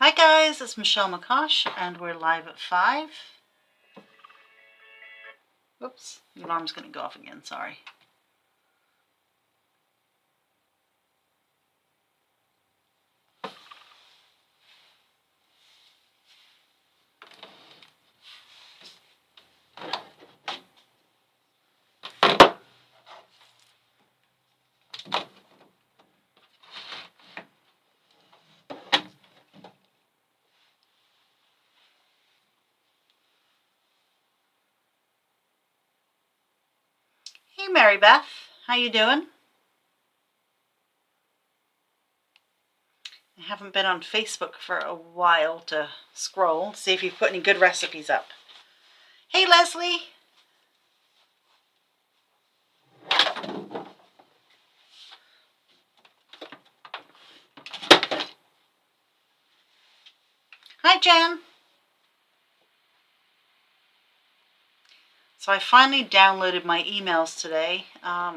Hi guys, it's Michelle McCosh and we're live at 5. Oops, the alarm's going to go off again, sorry. Hey Mary Beth, how you doing? I haven't been on Facebook for a while to scroll, see if you've put any good recipes up. Hey Leslie! Hi Jan! So I finally downloaded my emails today. I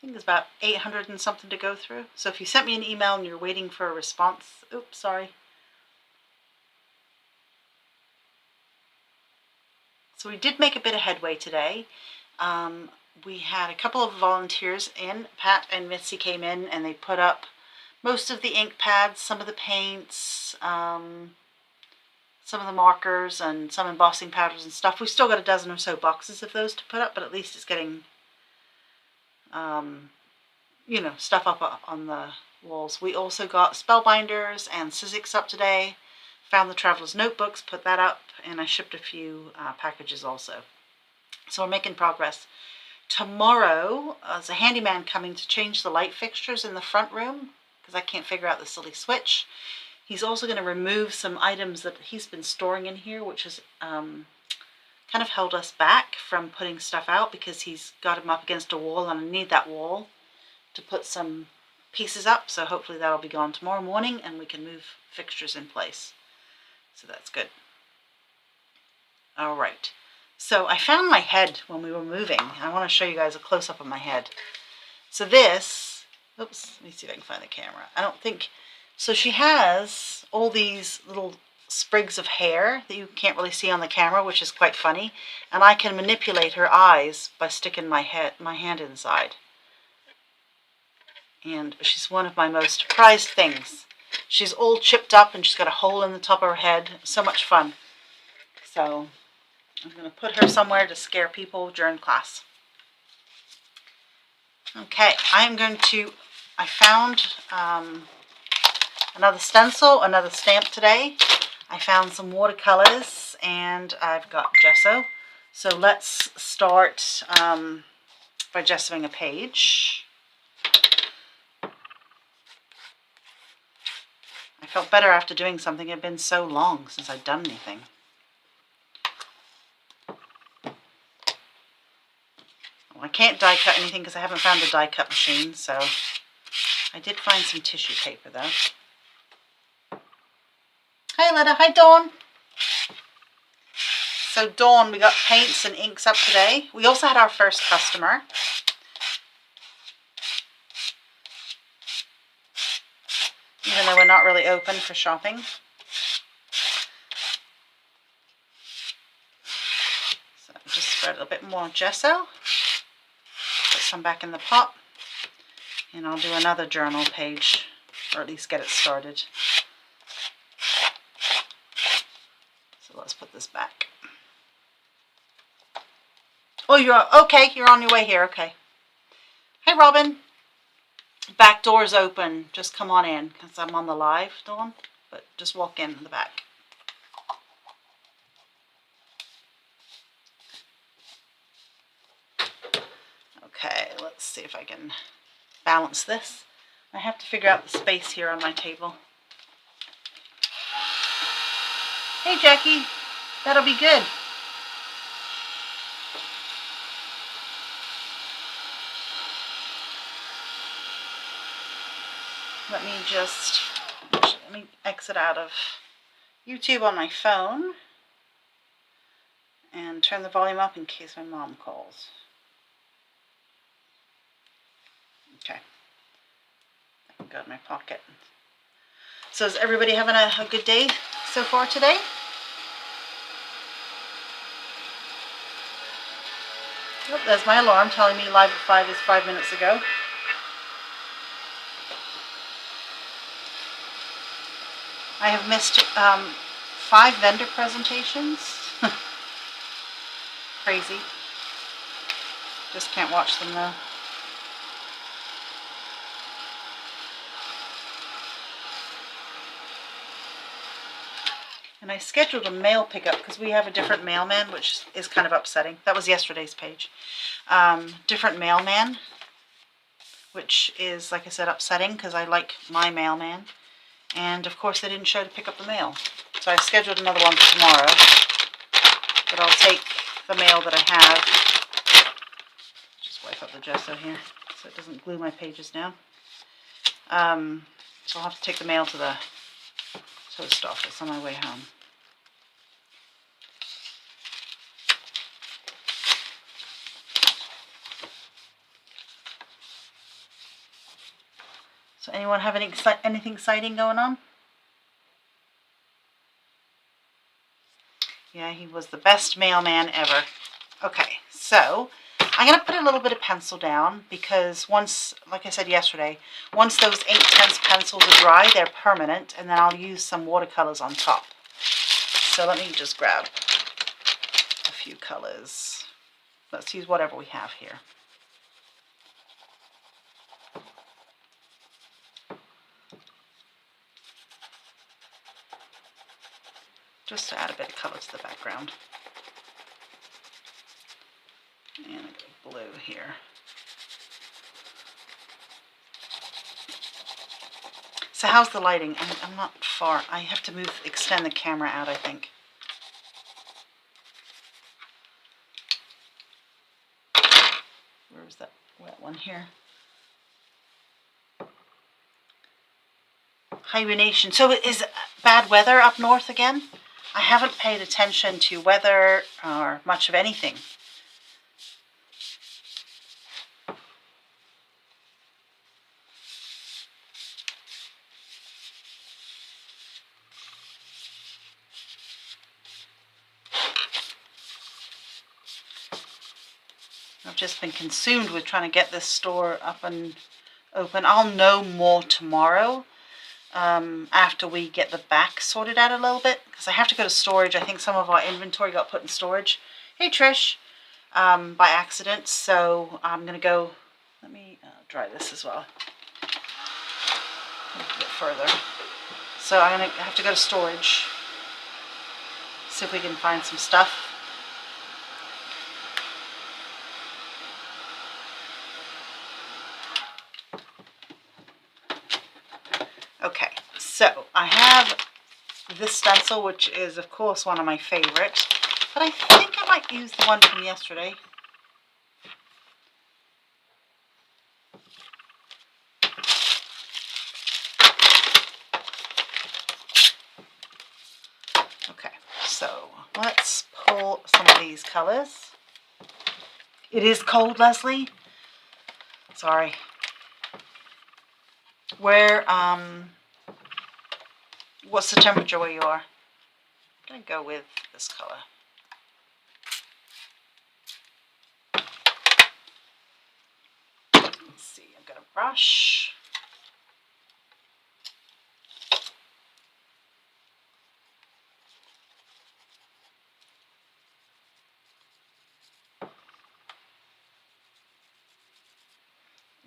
think there's about 800 and something to go through. So if you sent me an email and you're waiting for a response, oops, sorry. So we did make a bit of headway today. We had a couple of volunteers in. Pat and Mitzi came in and they put up most of the ink pads, some of the paints, some of the markers and some embossing powders and stuff. We've still got a dozen or so boxes of those to put up, but at least it's getting, you know, stuff up on the walls. We also got spellbinders and Sizzix up today. Found the traveler's notebooks, put that up, and I shipped a few packages also. So we're making progress. Tomorrow, there's a handyman coming to change the light fixtures in the front room because I can't figure out the silly switch. He's also going to remove some items that he's been storing in here, which has kind of held us back from putting stuff out because he's got him up against a wall and I need that wall to put some pieces up. So hopefully that'll be gone tomorrow morning and we can move fixtures in place. So that's good. All right. So I found my head when we were moving. I want to show you guys a close-up of my head. So this, oops, let me see if I can find the camera. I don't think... So she has all these little sprigs of hair that you can't really see on the camera, which is quite funny. And I can manipulate her eyes by sticking my hand inside. And she's one of my most prized things. She's all chipped up and she's got a hole in the top of her head. So much fun. So I'm going to put her somewhere to scare people during class. Okay, I found another stencil, another stamp today. I found some watercolors and I've got gesso. So let's start by gessoing a page. I felt better after doing something. It had been so long since I'd done anything. Well, I can't die cut anything because I haven't found a die cut machine, so I did find some tissue paper though. Hi Letta, hi Dawn. So Dawn, we got paints and inks up today. We also had our first customer. Even though we're not really open for shopping. So just spread a little bit more gesso. Put some back in the pot. And I'll do another journal page, or at least get it started. So let's put this back. Oh, you're okay. You're on your way here. Okay. Hey, Robin. Back door's open. Just come on in because I'm on the live, Dawn. But just walk in the back. Okay, let's see if I can balance this. I have to figure out the space here on my table. Hey, Jackie. That'll be good. Let me exit out of YouTube on my phone and turn the volume up in case my mom calls. Okay. I can go in my pocket. So is everybody having a good day so far today? Oh, there's my alarm telling me live at 5 is 5 minutes ago. I have missed 5 vendor presentations. Crazy. Just can't watch them though. And I scheduled a mail pickup because we have a different mailman, which is kind of upsetting. That was yesterday's page. Different mailman, which is, like I said, upsetting because I like my mailman. And of course they didn't show to pick up the mail. So I scheduled another one for tomorrow. But I'll take the mail that I have. Just wipe up the gesso here so it doesn't glue my pages down. So I'll have to take the mail to the post office on my way home. So anyone have anything exciting going on? Yeah, he was the best mailman ever. Okay, so I'm going to put a little bit of pencil down because once, like I said yesterday, once those 8/10 pencils are dry, they're permanent, and then I'll use some watercolors on top. So let me just grab a few colors. Let's use whatever we have here. Just to add a bit of color to the background. And a bit of blue here. So how's the lighting? I'm not far. I have to extend the camera out, I think. Where is that wet one here? Hibernation. So is bad weather up north again? I haven't paid attention to weather or much of anything. I've just been consumed with trying to get this store up and open. I'll know more tomorrow after we get the back sorted out a little bit, because I have to go to storage. I think some of our inventory got put in storage. Hey Trish, by accident. So I'm gonna go. Let me dry this as well. A bit further. So I'm gonna have to go to storage. See if we can find some stuff. Okay, so I have this stencil, which is of course one of my favorites, but I think I might use the one from yesterday. Okay, so let's pull some of these colors. It is cold, Leslie. Sorry. What's the temperature where you are? I'm going to go with this color. Let's see, I've got a brush.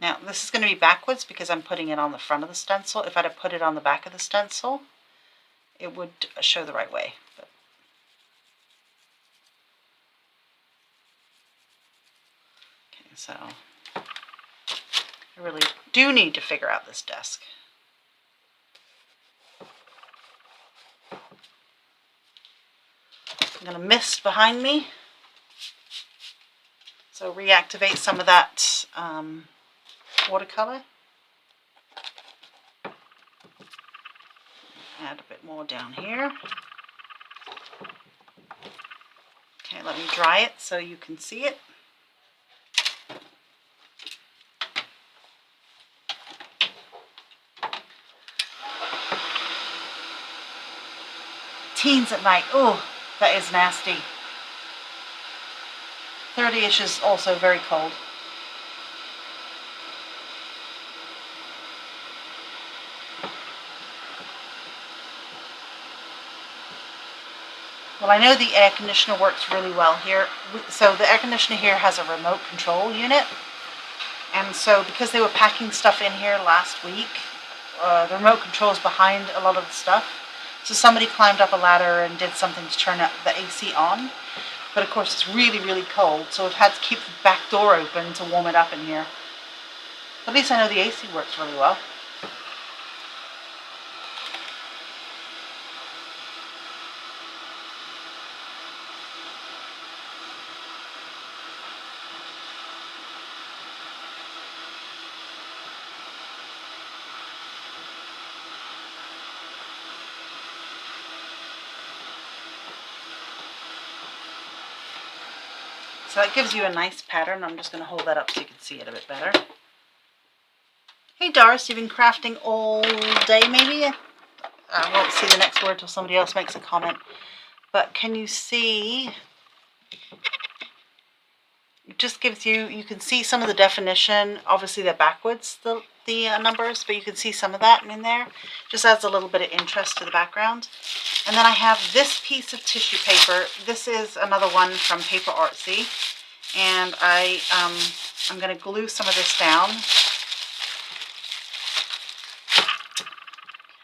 Now, this is going to be backwards because I'm putting it on the front of the stencil. If I'd have put it on the back of the stencil, it would show the right way. But okay, so I really do need to figure out this desk. I'm going to mist behind me. So reactivate some of that watercolor. Add a bit more down here. Okay, let me dry it so you can see it. teens at night. Oh, that is nasty. 30-ish is also very cold. Well, I know the air conditioner works really well here. So the air conditioner here has a remote control unit. And so because they were packing stuff in here last week, the remote control is behind a lot of the stuff. So somebody climbed up a ladder and did something to turn up the AC on. But of course it's really, really cold, so we've had to keep the back door open to warm it up in here. At least I know the AC works really well. So that gives you a nice pattern. I'm just going to hold that up so you can see it a bit better. Hey Doris, you've been crafting all day maybe? I won't see the next word till somebody else makes a comment. But can you see? It just gives you, you can see some of the definition. Obviously they're backwards, the numbers, but you can see some of that in there. Just adds a little bit of interest to the background. And then I have this piece of tissue paper. This is another one from Paper Artsy. And I'm going to glue some of this down.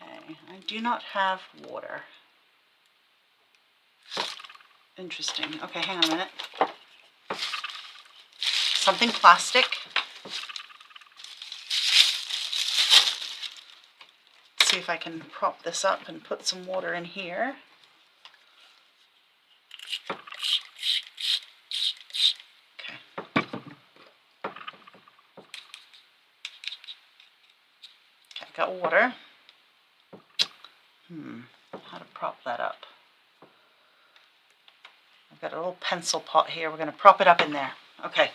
Okay, I do not have water. Interesting. Okay, hang on a minute. Something plastic. See if I can prop this up and put some water in here. Okay. Okay, got water. How to prop that up? I've got a little pencil pot here. We're going to prop it up in there. Okay.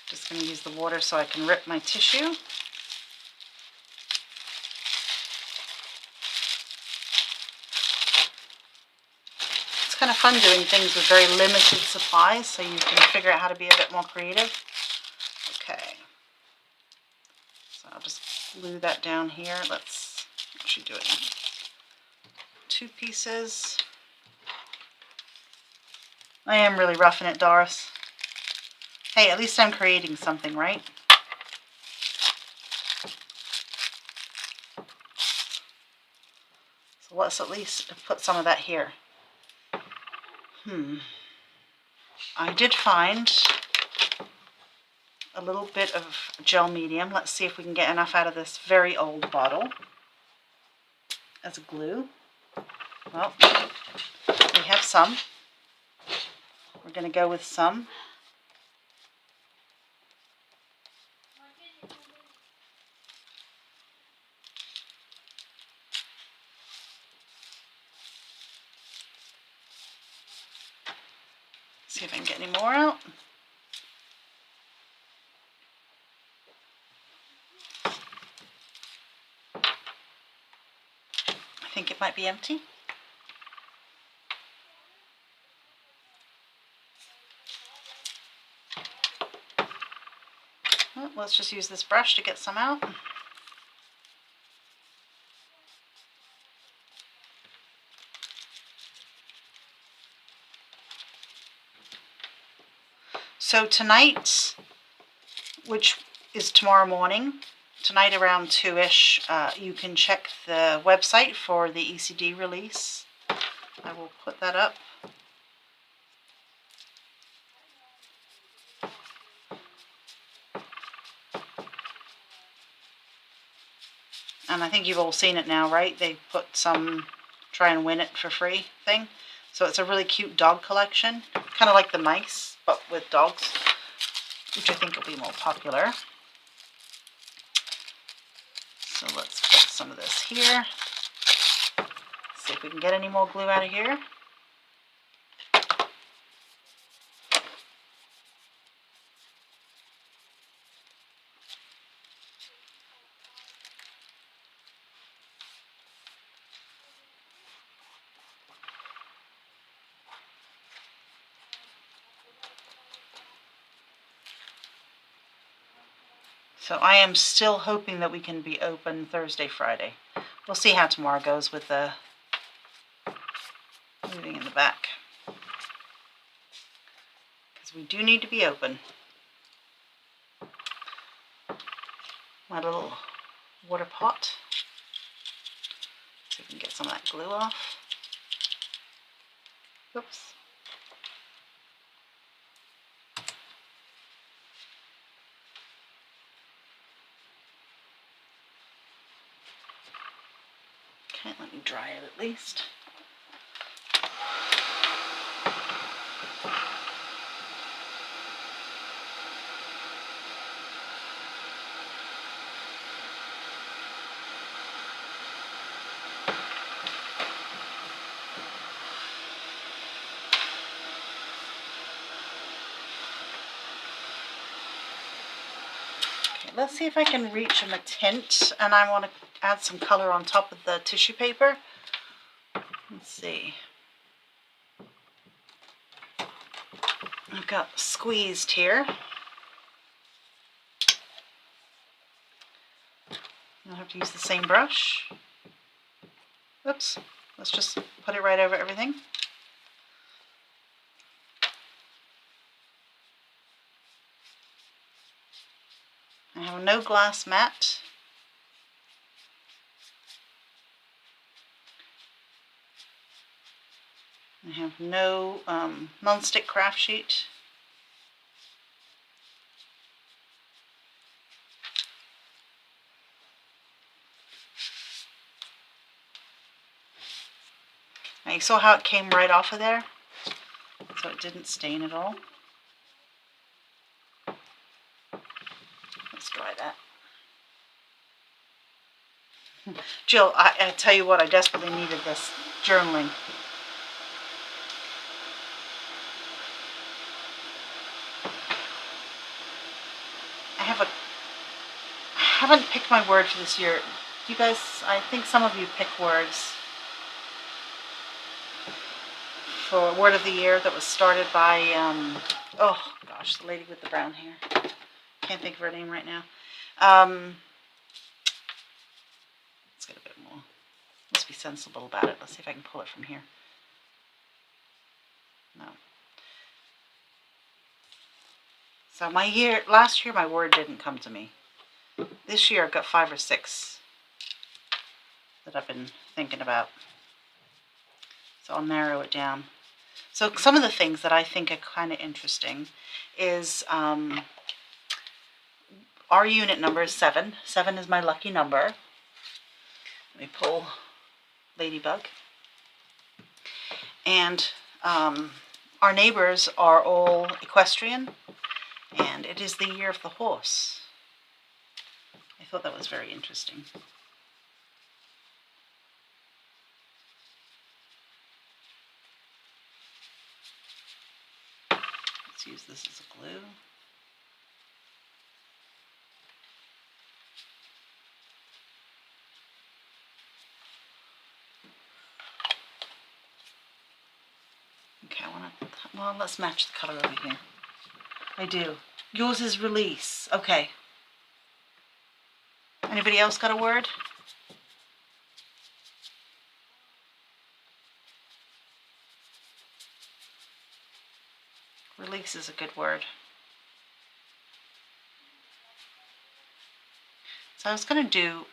Just going to use the water so I can rip my tissue. It's kind of fun doing things with very limited supplies, so you can figure out how to be a bit more creative. Okay. So I'll just glue that down here. Let's actually do it in 2 pieces. I am really roughing it, Doris. Hey, at least I'm creating something, right? So let's at least put some of that here. I did find a little bit of gel medium. Let's see if we can get enough out of this very old bottle as a glue. Well, we have some. We're going to go with some. See if I can get any more out. I think it might be empty. Well, let's just use this brush to get some out. So tonight, which is tomorrow morning, tonight around 2-ish, you can check the website for the ECD release. I will put that up. And I think you've all seen it now, right? They put some try and win it for free thing. So it's a really cute dog collection, kind of like the mice, but with dogs, which I think will be more popular. So let's put some of this here. See if we can get any more glue out of here. So I am still hoping that we can be open Thursday, Friday. We'll see how tomorrow goes with the moving in the back. Because we do need to be open. My little water pot. So we can get some of that glue off. Oops. Okay, let me dry it at least. Let's see if I can reach a tint, and I want to add some color on top of the tissue paper. Let's see. I've got squeezed here. I'll have to use the same brush. Oops. Let's just put it right over everything. I have no glass mat. I have no non-stick craft sheet. Now you saw how it came right off of there? So it didn't stain at all. Let's dry that. Jill, I tell you what, I desperately needed this journaling. I haven't picked my word for this year. You guys, I think some of you pick words for word of the year that was started by, oh gosh, the lady with the brown hair. Can't think of her name right now. Let's get a bit more. Let's be sensible about it. Let's see if I can pull it from here. No. So last year my word didn't come to me. This year I've got 5 or 6 that I've been thinking about. So I'll narrow it down. So some of the things that I think are kind of interesting is our unit number is 7. 7 is my lucky number. Let me pull Ladybug. And our neighbors are all equestrian, and it is the year of the horse. I thought that was very interesting. Let's use this as a glue. Okay, well, let's match the color over here. I do. Yours is release. Okay. Anybody else got a word? Release is a good word. So I was going to do,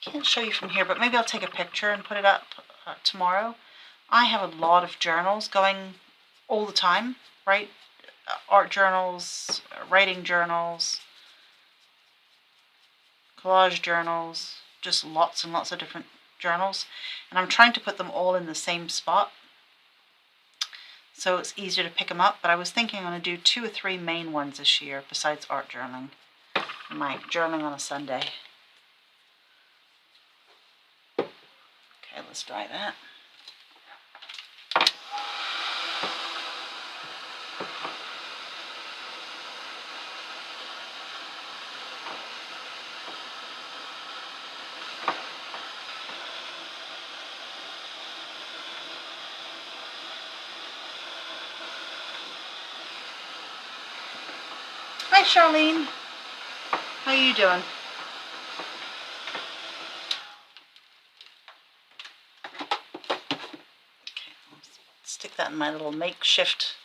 can't show you from here, but maybe I'll take a picture and put it up tomorrow. I have a lot of journals going all the time, right? Art journals, writing journals, collage journals, just lots and lots of different journals. And I'm trying to put them all in the same spot so it's easier to pick them up. But I was thinking I'm going to do 2 or 3 main ones this year besides art journaling. My journaling on a Sunday. Okay, let's dry that. Hi, Charlene. How you doing? Okay, I'll stick that in my little makeshift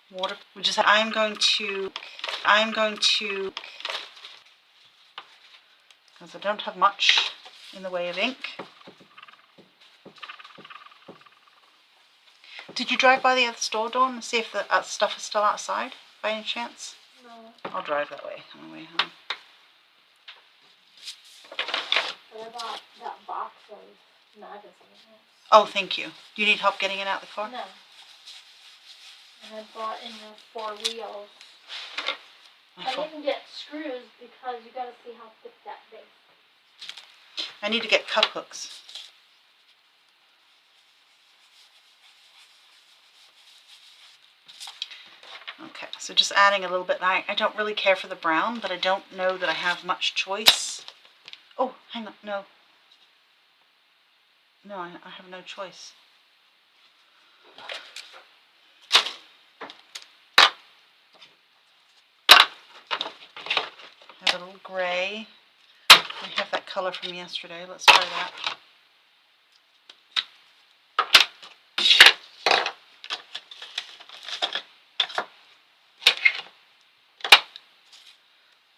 water. I'm going to, because I don't have much in the way of ink. Did you drive by the other store, Dawn, and see if the stuff is still outside, by any chance? No. I'll drive that way on the way home. But I bought that box of magazines. Oh, thank you. Do you need help getting it out of the car? No. And I bought in the 4 wheels. I didn't get screws because you gotta see how thick that base. I need to get cup hooks. Okay, so just adding a little bit. I don't really care for the brown, but I don't know that I have much choice. Oh, hang on, no. No, I have no choice. I have a little gray. I have that color from yesterday. Let's try that.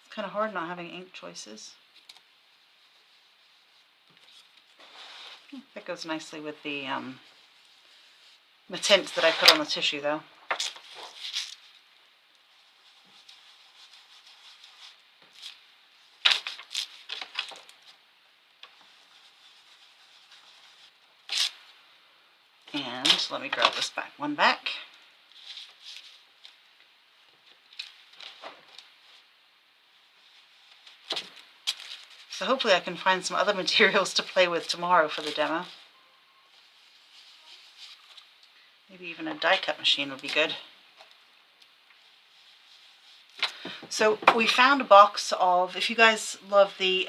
It's kind of hard not having ink choices. That goes nicely with the tints that I put on the tissue, though. And let me grab this one back. So hopefully I can find some other materials to play with tomorrow for the demo. Maybe even a die cut machine would be good. So we found a box of, if you guys love the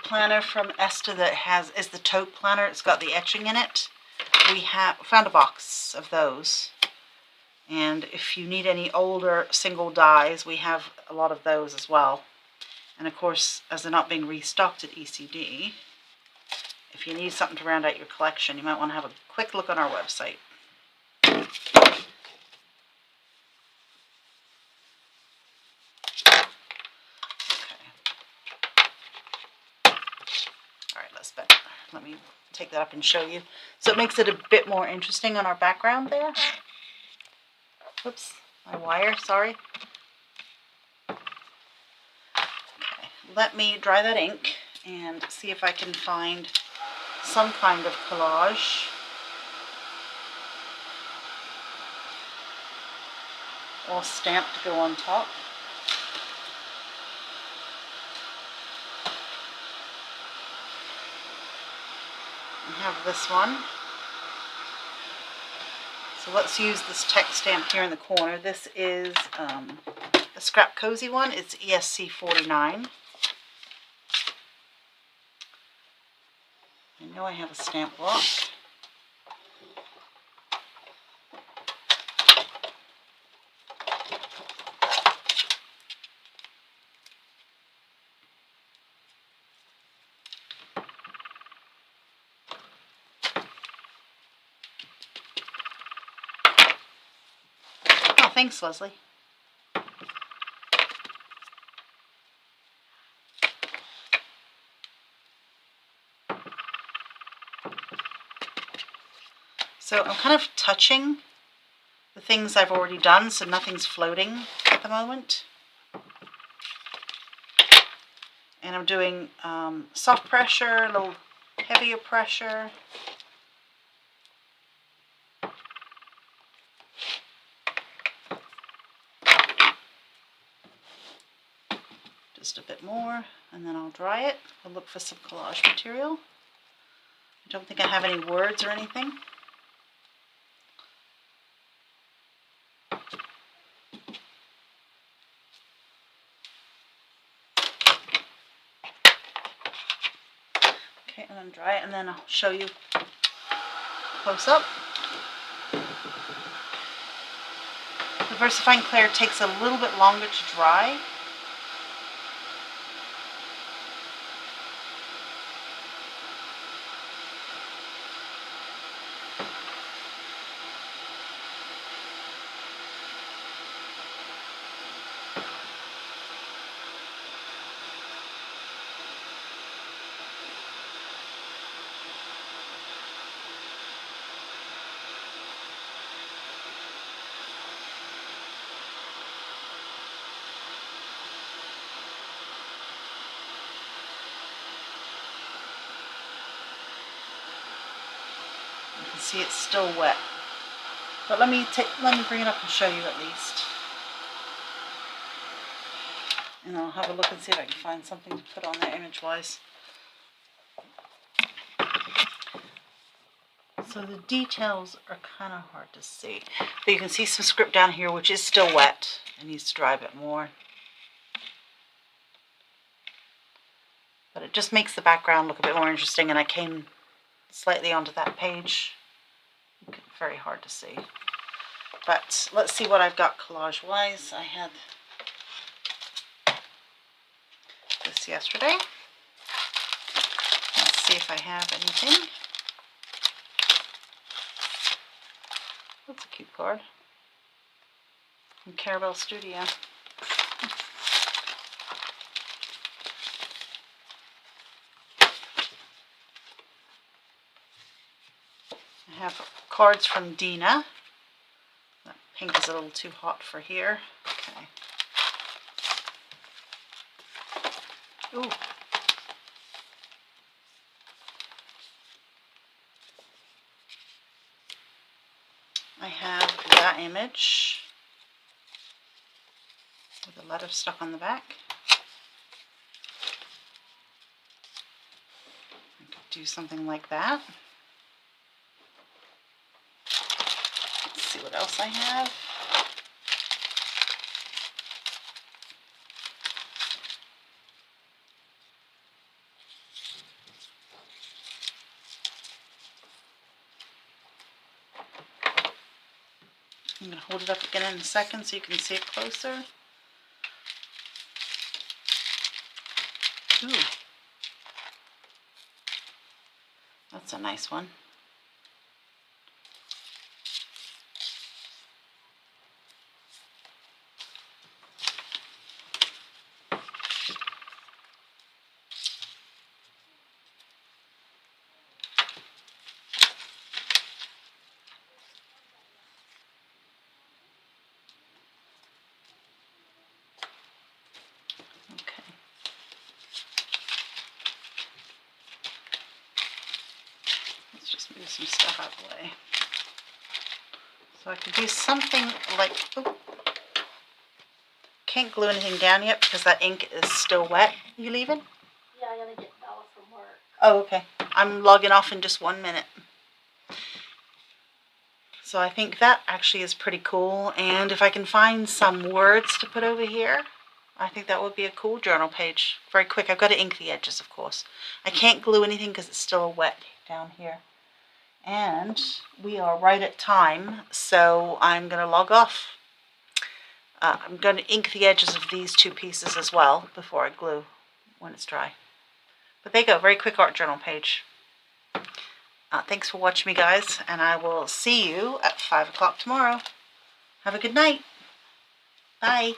planner from EST that is the taupe planner, it's got the etching in it. We found a box of those. And if you need any older single dies, we have a lot of those as well. And of course, as they're not being restocked at ECD, if you need something to round out your collection, you might want to have a quick look on our website. Let me take that up and show you. So it makes it a bit more interesting on our background there. Whoops, my wire, sorry. Okay, let me dry that ink and see if I can find some kind of collage. Or stamp to go on top. I have this one. So let's use this text stamp here in the corner. This is a Scrap Cozy one. It's ESC 49. I know I have a stamp block. Thanks, Leslie. So I'm kind of touching the things I've already done, so nothing's floating at the moment. And I'm doing soft pressure, a little heavier pressure. Just a bit more, and then I'll dry it. I'll look for some collage material. I don't think I have any words or anything. Okay, and then dry it, and then I'll show you close up. VersaFine Clear takes a little bit longer to dry. You can see it's still wet. But let me bring it up and show you at least. And I'll have a look and see if I can find something to put on there image-wise. So the details are kind of hard to see. But you can see some script down here which is still wet. It needs to dry a bit more. But it just makes the background look a bit more interesting, and I came slightly onto that page. Very hard to see. But let's see what I've got collage-wise. I had this yesterday. Let's see if I have anything. That's a cute card. From Carabelle Studio. I have cards from Dina. That pink is a little too hot for here. Okay. Ooh. I have that image with a letter stuck on the back. I could do something like that. Let's see what else I have. I'm going to hold it up again in a second so you can see it closer. Ooh. That's a nice one. Okay. Let's just move some stuff out of the way. So I could do something like, oh, can't glue anything down yet because that ink is still wet. Are you leaving? Yeah, I gotta get Bella from work. Oh, okay. I'm logging off in just 1 minute. So I think that actually is pretty cool. And if I can find some words to put over here, I think that would be a cool journal page. Very quick. I've got to ink the edges, of course. I can't glue anything because it's still wet down here. And we are right at time, so I'm going to log off. I'm going to ink the edges of these two pieces as well before I glue when it's dry. But there you go, very quick art journal page. Thanks for watching me, guys, and I will see you at 5 o'clock tomorrow. Have a good night. Bye.